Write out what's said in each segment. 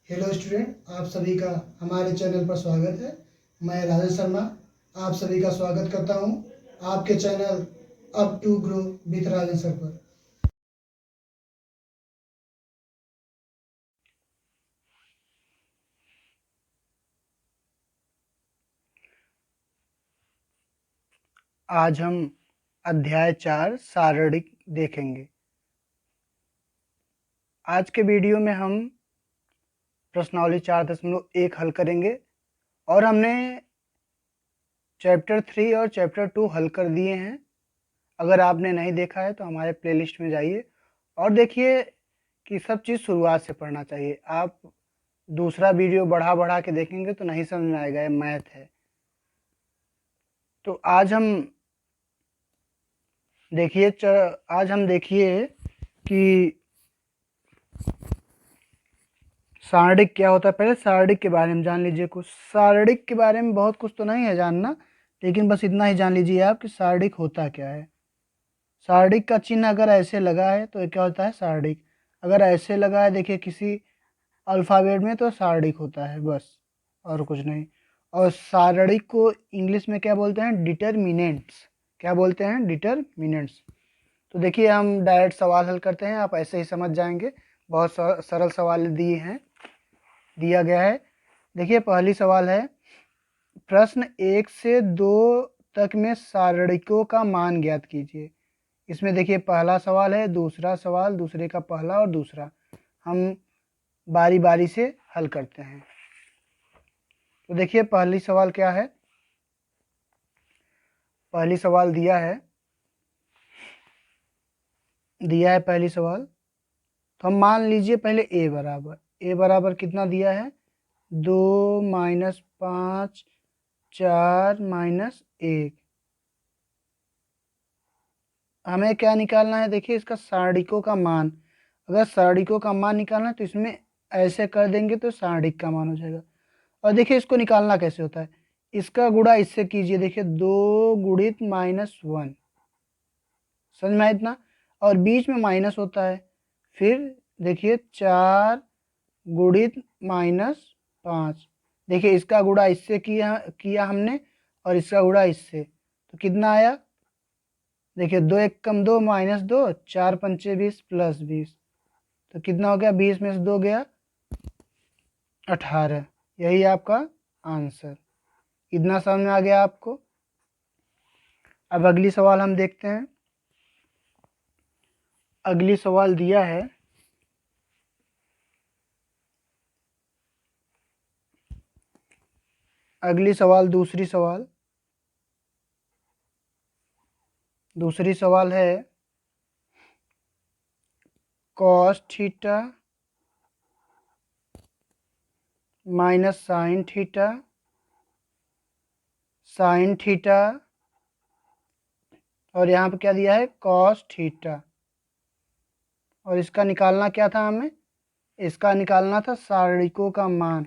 Hello student, आप सभी का हमारे चैनल पर स्वागत है। मैं राजेश शर्मा आप सभी का स्वागत करता हूं आपके channel up to grow with Rajesh sir पर। आज हम अध्याय 4 सारणिक देखेंगे। आज के वीडियो में हम प्रश्नावली 4.1 हल करेंगे और हमने चैप्टर 3 और चैप्टर 2 हल कर दिए हैं। अगर आपने नहीं देखा है तो हमारे प्लेलिस्ट में जाइए और देखिए कि सब चीज़ शुरुआत से पढ़ना चाहिए। आप दूसरा वीडियो बढ़ा के देखेंगे तो नहीं समझ में आएगा, ये मैथ है। तो आज हम देखिए कि सारणिक क्या होता है। पहले सारणिक के बारे में जान लीजिए कुछ। सारणिक के बारे में बहुत कुछ तो नहीं है जानना, लेकिन बस इतना ही जान लीजिए आप कि सारणिक होता क्या है। सारणिक का चिन्ह अगर ऐसे लगा है तो ये क्या होता है, सारणिक। अगर ऐसे लगा है देखिए किसी अल्फ़ाबेट में तो सारणिक होता है, बस और कुछ नहीं। और सारणिक को इंग्लिश में क्या बोलते हैं, डिटरमिनेंट्स। क्या बोलते हैं, डिटरमिनेंट्स। तो देखिए हम डायरेक्ट सवाल हल करते हैं, आप ऐसे ही समझ जाएंगे। बहुत सरल सवाल दिया गया है। देखिए पहली सवाल है, प्रश्न 1 से 2 तक में सारणिकों का मान ज्ञात कीजिए। इसमें देखिए पहला सवाल है, दूसरा सवाल, दूसरे का पहला और दूसरा। हम बारी बारी से हल करते हैं। तो देखिए पहली सवाल क्या है। पहली सवाल दिया है पहली सवाल। तो हम मान लीजिए पहले ए बराबर कितना दिया है, 2 माइनस 5 4 माइनस 1। हमें क्या निकालना है, देखिए इसका सारणिकों का मान। अगर सारणिकों का मान निकालना है तो इसमें ऐसे कर देंगे तो सारणिक का मान हो जाएगा। और देखिए इसको निकालना कैसे होता है, इसका गुणा इससे कीजिए। देखिए 2 गुणित -1, समझ में आया इतना। और बीच में माइनस होता है। फिर देखिए 4 गुणित -5। देखिए इसका गुणा इससे किया हमने और इसका गुणा इससे, तो कितना आया। देखिए 2 एक कम 2 -2, 4 पंचे 20 प्लस 20, तो कितना हो गया, 20 में से 2 गया 18। यही आपका आंसर। इतना समझ में आ गया आपको। अब अगली सवाल हम देखते हैं। अगली सवाल दिया है, अगली सवाल दूसरी सवाल है, cos theta minus sine theta और यहाँ पे क्या दिया है, कॉस थीटा। और इसका निकालना क्या था हमें, इसका निकालना था सारणिकों का मान।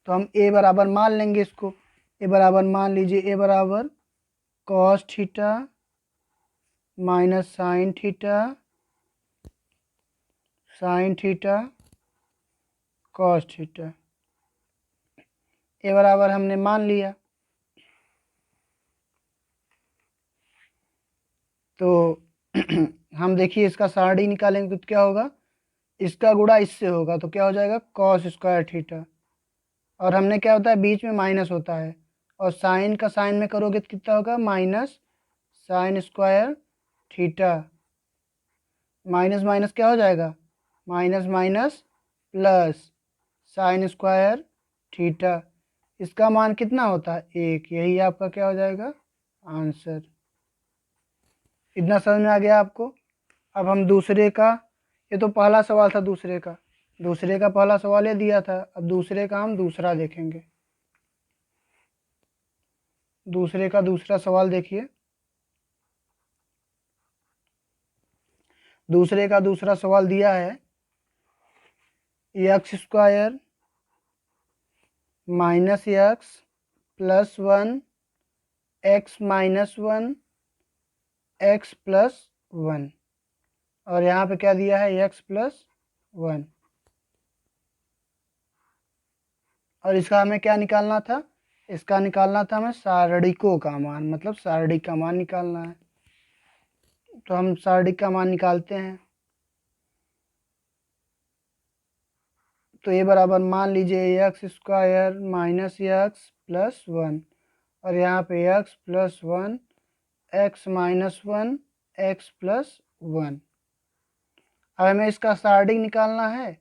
तो हम ए बराबर मान लेंगे इसको। ए बराबर मान लीजिए, ए बराबर cos theta minus sine theta cos theta. A बराबर हमने मान लिया। तो हम देखिए इसका सारणी निकालेंगे तो क्या होगा, इसका गुणा इससे होगा तो क्या हो जाएगा, कॉस स्क्वायर थीटा। और हमने क्या होता है, बीच में माइनस होता है। और साइन का साइन में करोगे तो कितना होगा, minus sine square theta. Minus minus क्या हो जाएगा, minus minus plus sine square theta. इसका मान कितना होता है, 1। यही आपका क्या हो जाएगा, आंसर। इतना समझ में आ गया आपको। अब हम दूसरे का, ये तो पहला सवाल था दूसरे का पहला सवाल ये दिया था। अब दूसरे का हम दूसरा देखेंगे। दूसरे का दूसरा सवाल देखिए। दूसरे का दूसरा सवाल दिया है, x square minus x plus 1 x minus 1 x plus 1। और यहाँ पे क्या दिया है, एक्स प्लस 1। और इसका हमें क्या निकालना था, इसका निकालना था हमें सारणिकों का मान, मतलब सारणिक का मान निकालना है। तो हम सारणिक का मान निकालते हैं। तो ये बराबर मान लीजिए x square minus x plus one, और यहाँ पे x plus one, x minus one, x plus one. अब हमें इसका सारणिक निकालना है,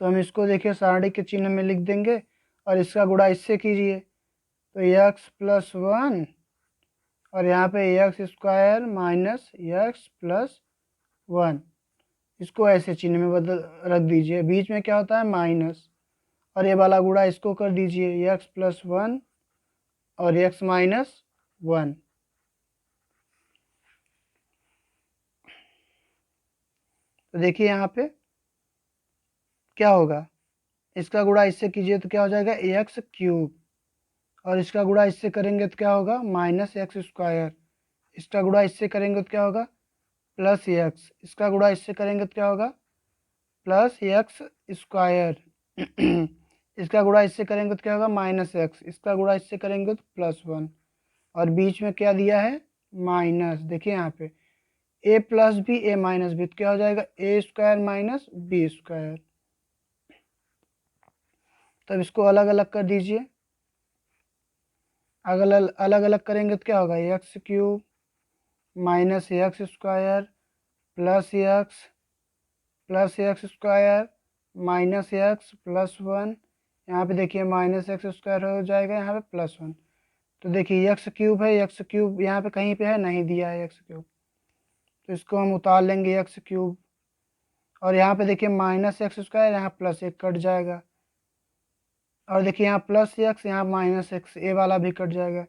तो हम इसको देखिए सारणिक के चिन्ह में लिख देंगे और इसका गुणा इससे कीजिए। तो एक्स प्लस वन और यहाँ पे x square minus x plus one, इसको ऐसे चिन्ह में बदल रख दीजिए। बीच में क्या होता है माइनस, और ये वाला गुणा इसको कर दीजिए एक्स प्लस वन और एक्स माइनस वन। तो देखिए यहाँ पे क्या होगा, इसका गुणा इससे कीजिए तो क्या हो जाएगा एक्स क्यूब, और इसका गुणा इससे करेंगे तो क्या होगा माइनस एक्स स्क्वायर, इसका गुणा इससे करेंगे तो क्या होगा प्लस एक्स, इसका गुणा इससे करेंगे तो क्या होगा प्लस एक्स स्क्वायर इसका गुणा इससे करेंगे तो क्या होगा माइनस एक्स, इसका गुणा इससे करेंगे तो प्लस वन, और बीच में क्या दिया है माइनस। देखिए यहाँ पे ए प्लस बी ए माइनस बी, तो क्या हो जाएगा ए स्क्वायर माइनस बी स्क्वायर। तब इसको अलग अलग कर दीजिए, अगर अलग अलग करेंगे तो क्या होगा x cube minus x square plus x square minus x plus one. यहाँ पे देखिए माइनस एक्स स्क्वायर हो जाएगा, यहाँ पे प्लस वन। तो देखिए एक्स क्यूब है, एक्स क्यूब यहाँ पे कहीं पे है नहीं दिया है एक्स क्यूब, तो इसको हम उतार लेंगे एक्स क्यूब। और यहाँ पे देखिए माइनस एक्स स्क्वायर, यहाँ प्लस एक कट जाएगा, और देखिए यहाँ प्लस एक्स यहाँ माइनस एक्स, ए वाला भी कट जाएगा।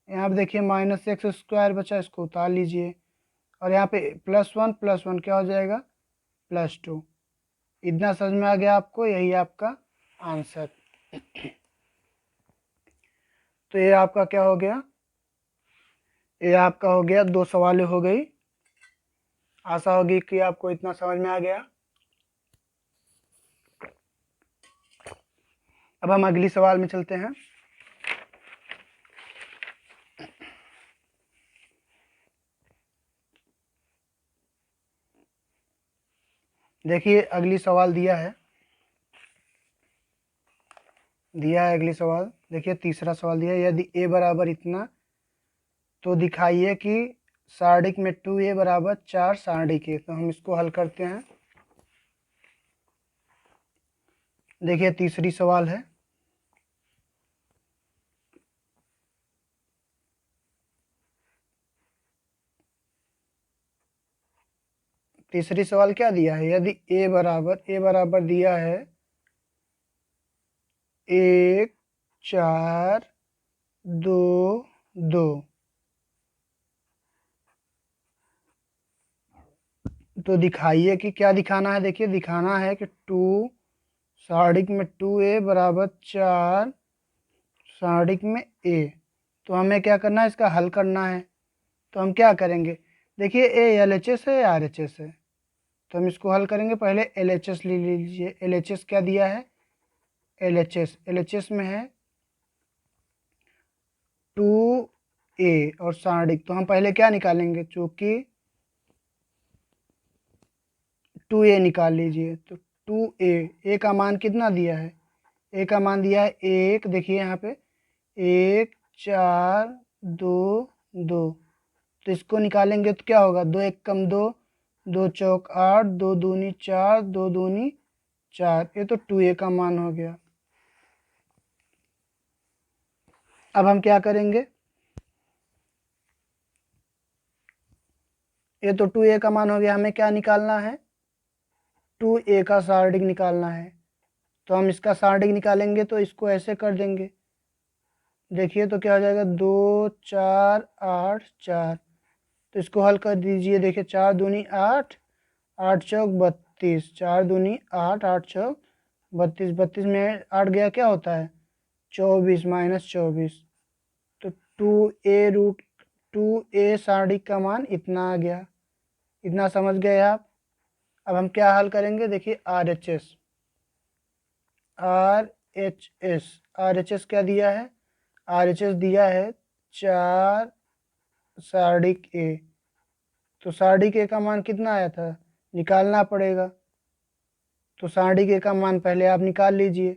यहाँ पे देखिए माइनस एक्स स्क्वायर बचा, इसको उतार लीजिए, और यहाँ पे प्लस वन क्या हो जाएगा प्लस टू। इतना समझ में आ गया आपको, यही आपका आंसर। तो ये आपका क्या हो गया, ये आपका हो गया 2 सवाल हो गई। आशा होगी कि आपको इतना समझ में आ गया। अब हम अगली सवाल में चलते हैं। देखिए अगली सवाल दिया है अगली सवाल देखिए तीसरा सवाल दिया है, यदि a बराबर इतना तो दिखाइए कि सारणिक में 2a बराबर 4 सारणिक है। तो हम इसको हल करते हैं। देखिए तीसरी सवाल है, तीसरी सवाल क्या दिया है, यदि a बराबर दिया है 1 4 2 2, तो दिखाइए कि क्या दिखाना है। देखिए दिखाना है कि सारणिक में 2a बराबर 4 सारणिक में a। तो हमें क्या करना है, इसका हल करना है। तो हम क्या करेंगे, देखिए ए एल एच एस है या आर एच एस है, तो हम इसको हल करेंगे। पहले एल एच एस ले लीजिए। एल एच एस क्या दिया है, एल एच एस में है 2a और सारणिक, तो हम पहले क्या निकालेंगे, चूँकि 2a निकाल लीजिए। तो 2a, ए का मान कितना दिया है, ए का मान दिया है 1। देखिए यहाँ पे 1 4 2 2, तो इसको निकालेंगे तो क्या होगा 2 1 कम 2, 2 चौक 8, 2 दूनी 4, 2 दूनी 4, ये तो 2a का मान हो गया। अब हम क्या करेंगे, ये तो 2a का मान हो गया, हमें क्या निकालना है 2a का सारणिक निकालना है। तो हम इसका सारणिक निकालेंगे तो इसको ऐसे कर देंगे। देखिए तो क्या हो जाएगा 2 4 8 4, तो इसको हल कर दीजिए। देखिए 4 दूनी 8, 8 चौक 32, 4 दूनी 8, 8 चौक 32, 32 में 8 गया क्या होता है 24 माइनस 24, तो 2a सारणिक का मान इतना आ गया। इतना समझ गए आप। अब हम क्या हल करेंगे, देखिए आर एच एस RHS क्या दिया है? RHS दिया है 4 सार्डिक ए। तो सार्डिक ए का मान कितना आया था? निकालना पड़ेगा। तो सार्डिक ए का मान पहले आप निकाल लीजिए।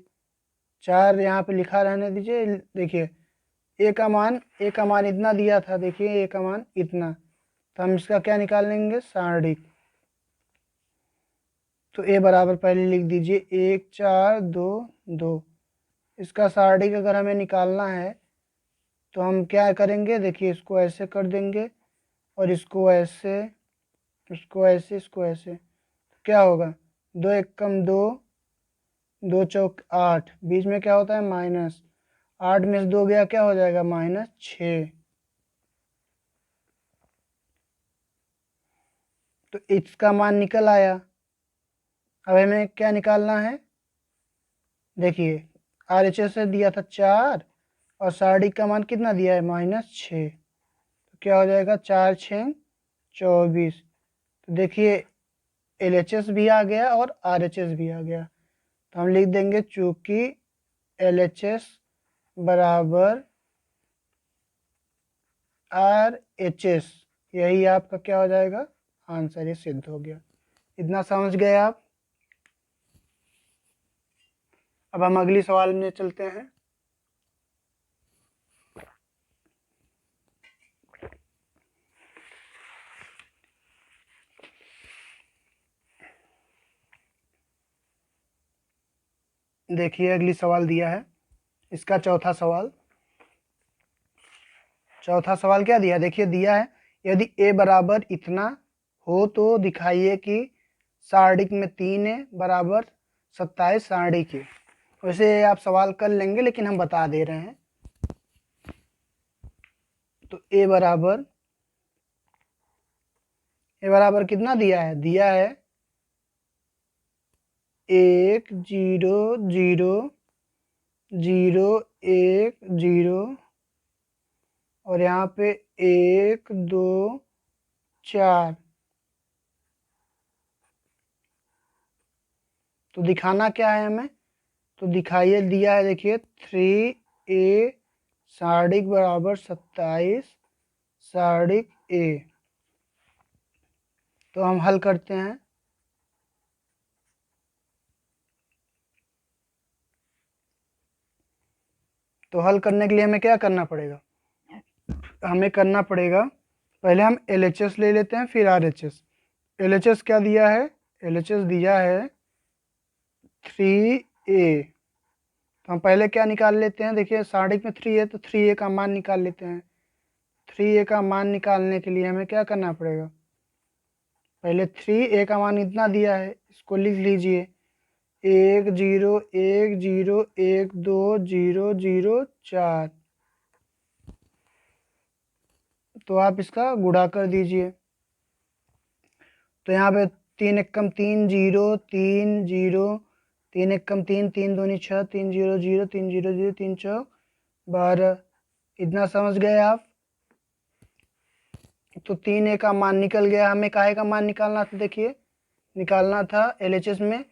4 यहाँ पे लिखा रहने दीजिए। देखिए ए का मान इतना दिया था। देखिए ए का मान इतना, तो हम इसका क्या निकाल लेंगे? सार्डिक। तो ए बराबर पहले लिख दीजिए 1 4 2 2। इसका सार्डिक अगर हमें निकालना है तो हम क्या करेंगे? देखिए इसको ऐसे कर देंगे और इसको ऐसे, इसको ऐसे, इसको ऐसे। तो क्या होगा? 2 1 कम 2, 2 चौक 8, बीच में क्या होता है? माइनस। 8 में से 2 गया, क्या हो जाएगा? -6। तो इसका मान निकल आया। अब हमें क्या निकालना है? देखिए RHS से दिया था 4 और सार्डिक का मान कितना दिया है? -6। तो क्या हो जाएगा? 4 6 24। तो देखिए LHS भी आ गया और RHS भी आ गया। तो हम लिख देंगे चूंकि LHS बराबर RHS, यही आपका क्या हो जाएगा? आंसर। ये सिद्ध हो गया। इतना समझ गए आप? अब हम अगली सवाल में चलते हैं। देखिए अगली सवाल दिया है, इसका चौथा सवाल क्या दिया? देखिए दिया है यदि a बराबर इतना हो तो दिखाइए कि सार्डिक में 3 a बराबर 27 सार्डिक है। वैसे आप सवाल कर लेंगे लेकिन हम बता दे रहे हैं। तो a बराबर कितना दिया है? दिया है 1 0 0 0 1 0 और यहाँ पे 1 2 4। तो दिखाना क्या है हमें? तो दिखाइए, दिया है देखिए 3a सार्डिक बराबर 27 सार्डिक a। तो हम हल करते हैं। तो हल करने के लिए हमें क्या करना पड़ेगा? हमें करना पड़ेगा, पहले हम LHS ले लेते हैं फिर RHS। LHS क्या दिया है? LHS दिया है 3a। तो हम पहले क्या निकाल लेते हैं? देखिए सार्डिक में 3 है तो 3a का मान निकाल लेते हैं। 3a का मान निकालने के लिए हमें क्या करना पड़ेगा? पहले 3a का मान इतना दिया है, इसको लिख लीजिए 1 0 1 0 1 2 0 0 4। तो आप इसका गुणा कर दीजिए। तो यहाँ पे 3 1 कम 3 0 3 0 3 1 कम 3 3 दूनी 6 3 0 0 3 0 0 3 चौक 12। इतना समझ गए आप? तो 3a का मान निकल गया। हमें काहे का मान निकालना था? देखिए निकालना था LHS में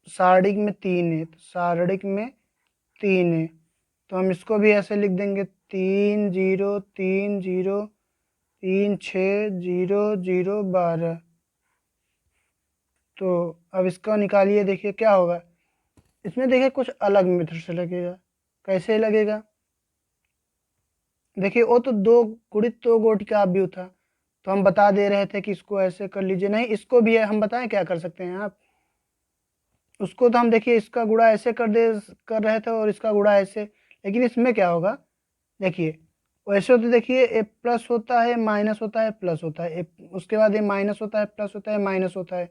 सार्डिक में 3 है, तो सार्डिक में 3 है। तो हम इसको भी ऐसे लिख देंगे 3 0 3 0 3 6 0 0 12। तो अब इसका निकालिए, देखिए क्या होगा। इसमें देखिए कुछ अलग मेथड से लगेगा। कैसे लगेगा? देखिए वो तो 2 गुणित 2 गोटी का अवयव था, तो हम बता दे रहे थे कि इसको ऐसे कर लीजिए। नहीं, इसको भी है, हम बताएं क्या कर सकते हैं आप। उसको तो हम देखिए इसका गुणा ऐसे कर रहे थे और इसका गुणा ऐसे, लेकिन इसमें क्या होगा? देखिए वैसे तो देखिए ए प्लस होता है माइनस होता है प्लस होता है, उसके बाद ये माइनस होता है प्लस होता है माइनस होता है,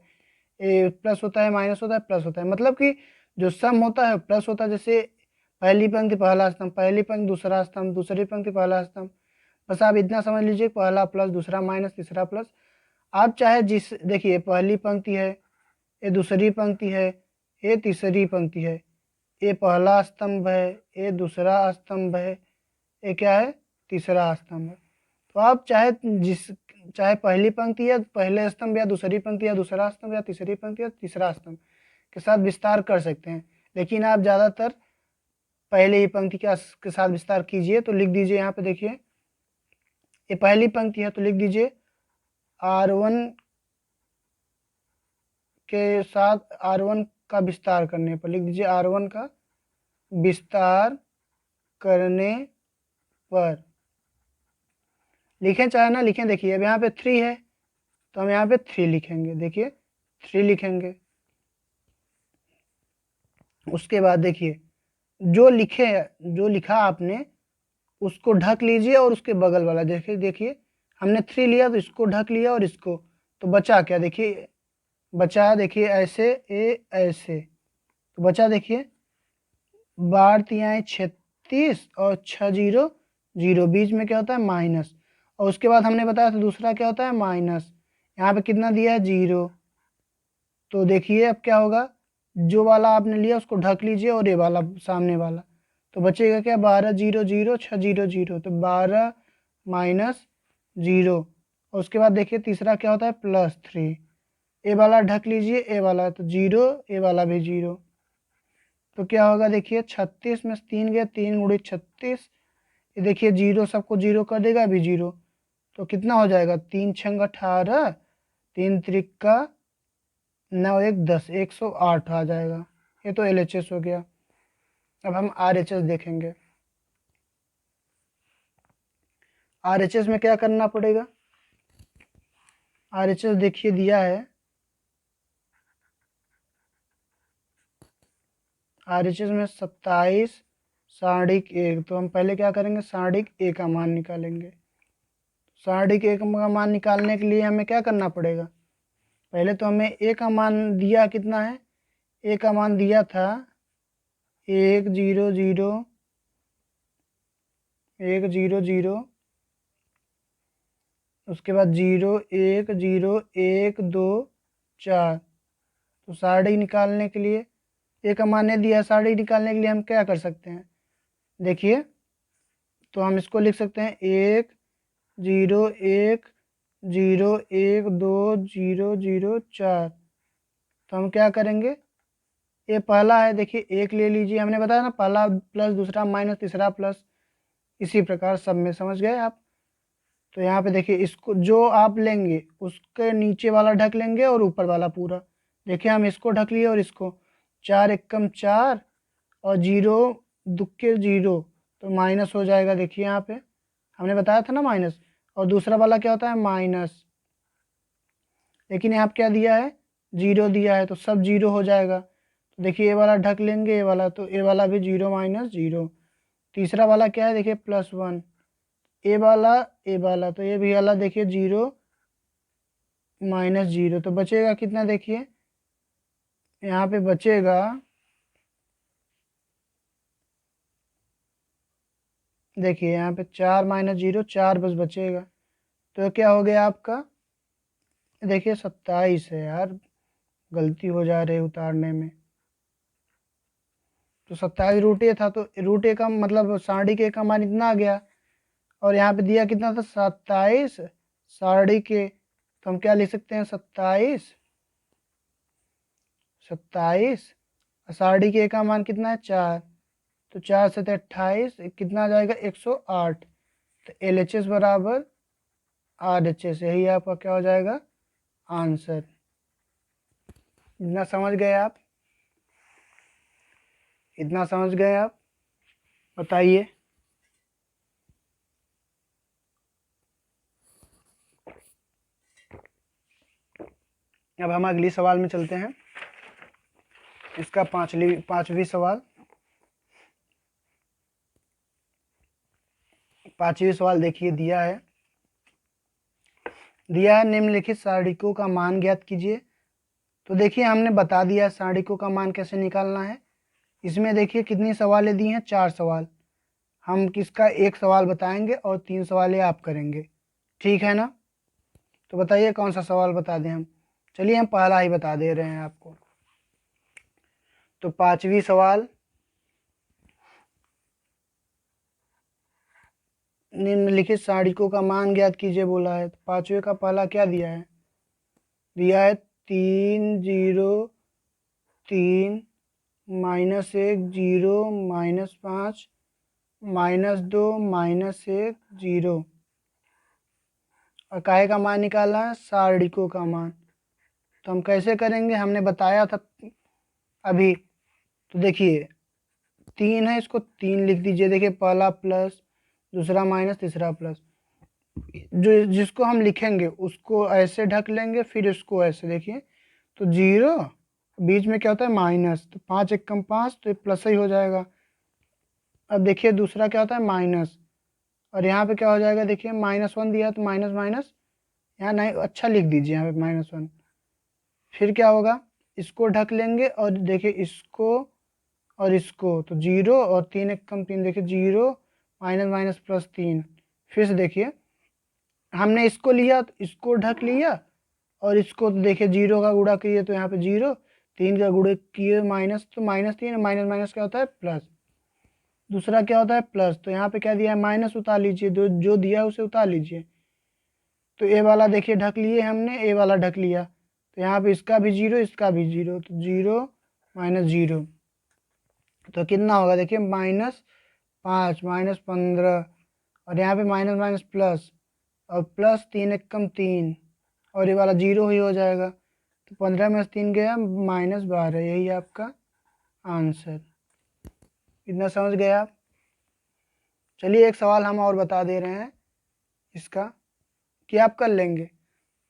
ए प्लस होता है माइनस होता है प्लस होता है। मतलब कि जो सम होता है प्लस होता है। जैसे पहली पंक्ति पहला स्तंभ, पहली पंक्ति दूसरा स्तंभ, दूसरी पंक्ति पहला स्तंभ। बस आप इतना समझ लीजिए, पहला प्लस दूसरा माइनस तीसरा प्लस। आप चाहे जिस, देखिए पहली पंक्ति है, ये दूसरी पंक्ति है, ये तीसरी पंक्ति है, ये पहला स्तंभ है, ये दूसरा स्तंभ है, ये क्या है? तीसरा स्तंभ है। तो आप चाहे पहली पंक्ति या पहले स्तंभ या दूसरी पंक्ति या दूसरा स्तंभ या तीसरी पंक्ति या तीसरा स्तंभ के साथ विस्तार कर सकते हैं। लेकिन आप ज़्यादातर पहले ही पंक्ति के साथ विस्तार कीजिए। तो लिख दीजिए यहाँ पे, देखिए ये पहली पंक्ति है तो लिख दीजिए R1 के साथ R1 का विस्तार करने पर, लिख दीजिए R1 का विस्तार करने पर। लिखें चाहे ना लिखें, देखिए अब यहाँ पे 3 है तो हम यहाँ पे 3 लिखेंगे, देखिए 3 लिखेंगे। उसके बाद देखिए जो लिखा आपने उसको ढक लीजिए और उसके बगल वाला देखिए हमने 3 लिया तो इसको ढक लिया और इसको, तो बचा क्या, देखिए बचा, देखिए ऐसे ऐसे, तो बचा देखिए 12×36 और 6 0 बीच में क्या होता है माइनस, और उसके बाद हमने बताया था दूसरा क्या होता है माइनस। यहाँ पे कितना दिया है 0, तो देखिए अब क्या होगा, जो वाला आपने लिया उसको ढक लीजिए और ये वाला सामने वाला, तो बचेगा क्या 12×0=0 6×0=0, तो 12 माइनस 0। और उसके बाद देखिए तीसरा क्या होता है +3, ए वाला ढक लीजिए ए वाला, तो 0 ए वाला भी 0, तो क्या होगा देखिए 36 में 3 गया, 3×36, ये देखिए 0 सबको 0 कर देगा अभी 0, तो कितना हो जाएगा 3×6 = 18, 3×3 = 9 × 1 = 10, 108 आ जाएगा। ये तो LHS हो गया। अब हम RHS देखेंगे। RHS में क्या करना पड़ेगा, RHS देखिए दिया है, RHS में 27 सारणिक 1, तो हम पहले क्या करेंगे सारणिक 1 का मान निकालेंगे। सारणिक 1 का मान निकालने के लिए हमें क्या करना पड़ेगा, पहले तो हमें ए का मान दिया कितना है, ए का मान दिया था 1 0 0 1 0 0, उसके बाद 0 1 0 1 2 4। तो सारणी निकालने के लिए ए का मान नहीं दिया, सारणी निकालने के लिए हम क्या कर सकते हैं, देखिए तो हम इसको लिख सकते हैं 1 0 1 0 1 2 0 0 4। तो हम क्या करेंगे, ये पहला है देखिए 1 ले लीजिए, हमने बताया ना पहला प्लस दूसरा माइनस तीसरा प्लस, इसी प्रकार सब में, समझ गए आप। तो यहाँ पे देखिए इसको जो आप लेंगे उसके नीचे वाला ढक लेंगे और ऊपर वाला पूरा, देखिए हम इसको ढक लिए और इसको, 4 एकम 4 और 0 दुक्के 0, तो माइनस हो जाएगा, देखिए यहाँ पे हमने बताया था ना माइनस, और दूसरा वाला क्या होता है माइनस, लेकिन यहाँ पे क्या दिया है 0 दिया है तो सब 0 हो जाएगा। तो देखिए ये वाला ढक लेंगे ये वाला, तो ये वाला भी 0 माइनस 0। तीसरा वाला क्या है देखिए +1, ए वाला तो ये भी वाला देखिए 0 माइनस 0, तो बचेगा कितना, देखिए यहाँ पे बचेगा, देखिए यहाँ पे 4 माइनस 0 4 बस बचेगा, तो क्या हो गया आपका, देखिए 27 है यार, गलती हो जा रही है उतारने में। तो 27 रूट ए था, तो रूट ए का मतलब सारणी के का मान इतना आ गया, और यहाँ पे दिया कितना था 27 सारणी के, तो हम क्या लिख सकते हैं 27 सारणी के का मान कितना है 4, तो 4 से 28 कितना आ जाएगा 108, तो LHS बराबर RHS, यही आपका क्या हो जाएगा आंसर। इतना समझ गए आप, इतना समझ गए आप, बताइए। अब हम अगली सवाल में चलते हैं, इसका पांचवी सवाल, पांचवी सवाल देखिए दिया है निम्नलिखित सारणिकों का मान ज्ञात कीजिए। तो देखिए हमने बता दिया सारणिकों का मान कैसे निकालना है। इसमें देखिए कितनी सवालें दी हैं, 4 सवाल, हम किसका एक सवाल बताएंगे और 3 सवाल आप करेंगे, ठीक है ना। तो बताइए कौन सा सवाल बता दें हम, चलिए हम पहला ही बता दे रहे हैं आपको। तो पांचवी सवाल, निम्नलिखित सारणिकों का मान ज्ञात कीजिए बोला है। तो पांचवे का पहला क्या दिया है, 3 0 3 -1 0 -5 -2 -1 0। और काहे का मान निकालना है? सारणिकों का मान। तो हम कैसे करेंगे? हमने बताया था अभी। तो देखिए 3 है, इसको 3 लिख दीजिए। देखिए पहला प्लस, दूसरा माइनस, तीसरा प्लस। जो जिसको हम लिखेंगे उसको ऐसे ढक लेंगे, फिर इसको ऐसे। देखिए तो 0, बीच में क्या होता है? माइनस। तो 5 एक कम 5, तो ये प्लस ही हो जाएगा। अब देखिए दूसरा क्या होता है? माइनस। और यहाँ पे क्या हो जाएगा? देखिए -1 दिया तो माइनस माइनस, यहाँ नहीं, अच्छा लिख दीजिए यहाँ पे -1। फिर क्या होगा? इसको ढक लेंगे और देखिए इसको और इसको, तो 0 और 3 एक कम 3। देखिए 0 माइनस माइनस प्लस 3। फिर से देखिए हमने इसको लिया तो इसको ढक लिया, और इसको तो देखिए 0 का गुणा किए तो यहाँ पे 0, 3 का गुणा किए माइनस, तो -3, माइनस माइनस क्या होता है? प्लस। दूसरा क्या होता है? प्लस। तो यहाँ पे क्या दिया है? माइनस उतार लीजिए, जो दिया है उसे उतार लीजिए। तो ए वाला देखिए ढक लिए हमने, ए वाला ढक लिया, तो यहाँ पे इसका भी 0, इसका भी 0, तो 0 -0। तो कितना होगा? देखिए -5 -15, और यहाँ पे माइनस माइनस प्लस, और प्लस 3 एक कम 3, और ये वाला 0 ही हो जाएगा। तो 15 में से 3 गया -12। यही आपका आंसर। इतना समझ गए आप? चलिए एक सवाल हम और बता दे रहे हैं इसका, कि आप कर लेंगे।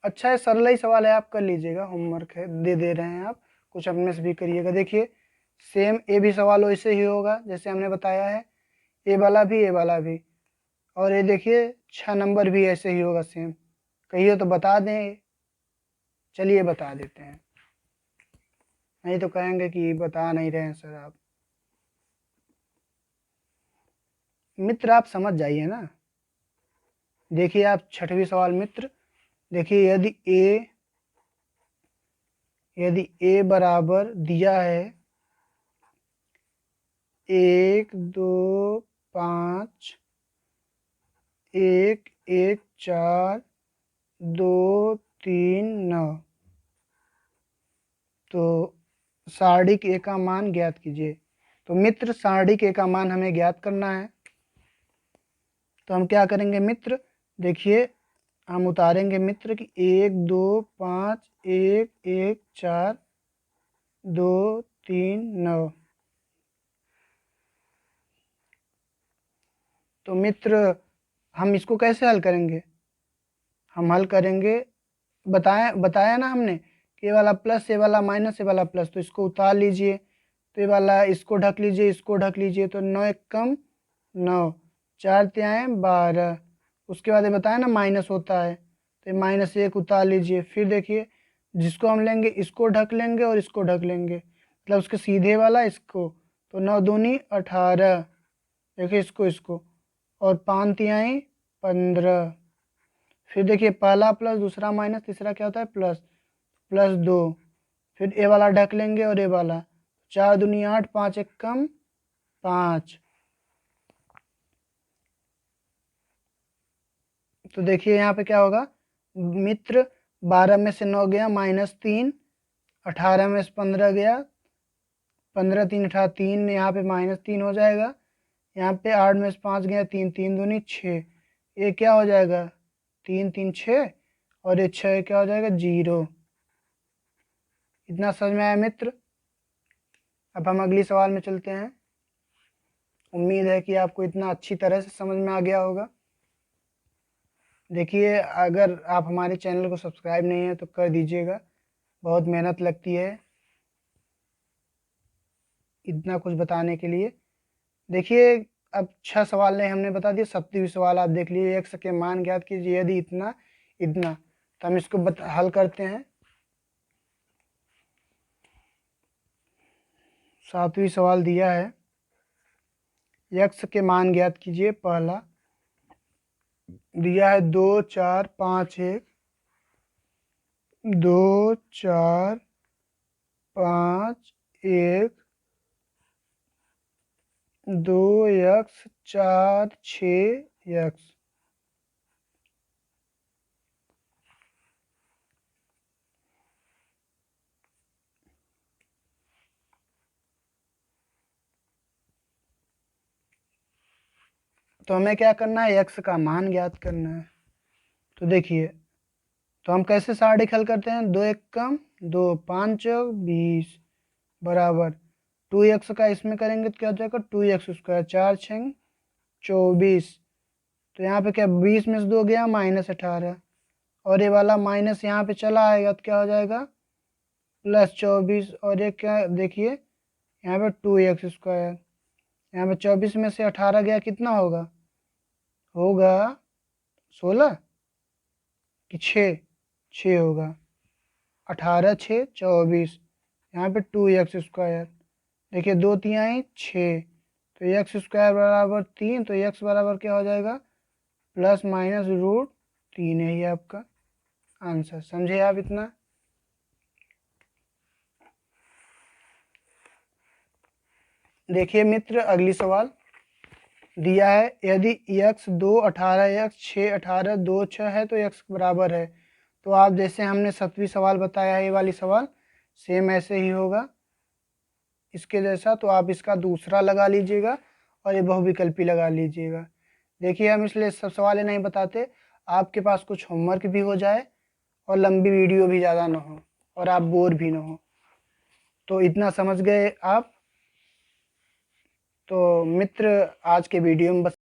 अच्छा है, सरल ही सवाल है, आप कर लीजिएगा, होमवर्क है, दे रहे हैं आप, कुछ अपने से भी करिएगा। देखिए सेम ए भी सवाल वैसे ही होगा जैसे हमने बताया है, ए वाला भी, ए वाला भी। और ये देखिए 6 नंबर भी ऐसे ही होगा सेम। कहिए तो बता दें। चलिए बता देते हैं, नहीं तो कहेंगे कि बता नहीं रहे हैं सर आप। मित्र आप समझ जाइए ना। देखिए आप 6वां सवाल मित्र। देखिए यदि ए बराबर दिया है 1 2 5 1 1 4 2 3 9, तो सारणिक ए का मान ज्ञात कीजिए। तो मित्र सारणिक ए का मान हमें ज्ञात करना है। तो हम क्या करेंगे मित्र? देखिए हम उतारेंगे मित्र कि 1 2 5 1 1 4 2 3 9। तो मित्र हम इसको कैसे हल करेंगे? हम हल करेंगे, बताया ना हमने कि ये वाला प्लस, ये वाला माइनस, ये वाला प्लस, तो इसको उतार लीजिए। तो ये वाला इसको ढक लीजिए, इसको ढक लीजिए, तो 9 एक कम 9, 4 तिहाई 12। उसके बाद ये बताया ना माइनस होता है, तो -1 उतार लीजिए। फिर देखिए जिसको हम लेंगे इसको ढक लेंगे और इसको ढक लेंगे, मतलब उसके सीधे वाला इसको, तो 9 दूनी 18। देखिए इसको और 5 तिहाई 15। फिर देखिए पहला प्लस, दूसरा माइनस, तीसरा क्या होता है? प्लस। +2। फिर ए वाला ढक लेंगे और ए वाला, 4 दूनी 8, 5 एक कम 5। तो देखिए यहाँ पे क्या होगा मित्र? 12 में से 9 गया -3, 18 में से 15 गया, 15 3 18 3, यहाँ पे -3 हो जाएगा। यहाँ पे 8 में से 5 गया 3, 3 दूनी 6, ये क्या हो जाएगा? 3 3 6, और ये 6 क्या हो जाएगा? 0। इतना समझ में आया मित्र? अब हम अगली सवाल में चलते हैं। उम्मीद है कि आपको इतना अच्छी तरह से समझ में आ गया होगा। देखिए अगर आप हमारे चैनल को सब्सक्राइब नहीं है तो कर दीजिएगा, बहुत मेहनत लगती है इतना कुछ बताने के लिए। देखिए अब 6 सवाल ने हमने बता दिए, 7वां सवाल आप देख लीजिए। x के मान ज्ञात कीजिए यदि इतना इतना। तो हम इसको हल करते हैं। 7वां सवाल दिया है x के मान ज्ञात कीजिए। पहला दिया है 2 4 5 1, 2 4 5 1, 2x 4 6x। तो हमें क्या करना है, x का मान ज्ञात करना है। तो देखिए, तो हम कैसे सारणिक हल करते हैं, 2 एक कम 2, 5 चौक 20 बराबर 2x का इसमें करेंगे तो क्या हो जाएगा 2x², 4 छंग 24। तो यहाँ पे क्या 20 में से 2 गया -18, और ये वाला माइनस यहाँ पे चला आएगा तो क्या हो जाएगा +24। और ये क्या देखिए यहाँ पे 2x², यहाँ पे 24 में से 18 गया कितना होगा, होगा 16 कि 6 होगा, 18 6 24, यहाँ पे 2x²। देखिए 2 तिहाई 6, तो x² बराबर 3, तो x बराबर क्या हो जाएगा ±√3 है ये आपका आंसर। समझे आप इतना। देखिए मित्र, अगली सवाल दिया है, यदि x 2 18 x 6 18 2 6 है तो x बराबर है। तो आप जैसे हमने 7वीं सवाल बताया है, ये वाली सवाल सेम ऐसे ही होगा इसके जैसा। तो आप इसका दूसरा लगा लीजिएगा और ये बहुविकल्पी लगा लीजिएगा। देखिए हम इसलिए सब सवाल नहीं बताते, आपके पास कुछ होमवर्क भी हो जाए और लंबी वीडियो भी ज़्यादा ना हो और आप बोर भी ना हो। तो इतना समझ गए आप। तो मित्र, आज के वीडियो में बस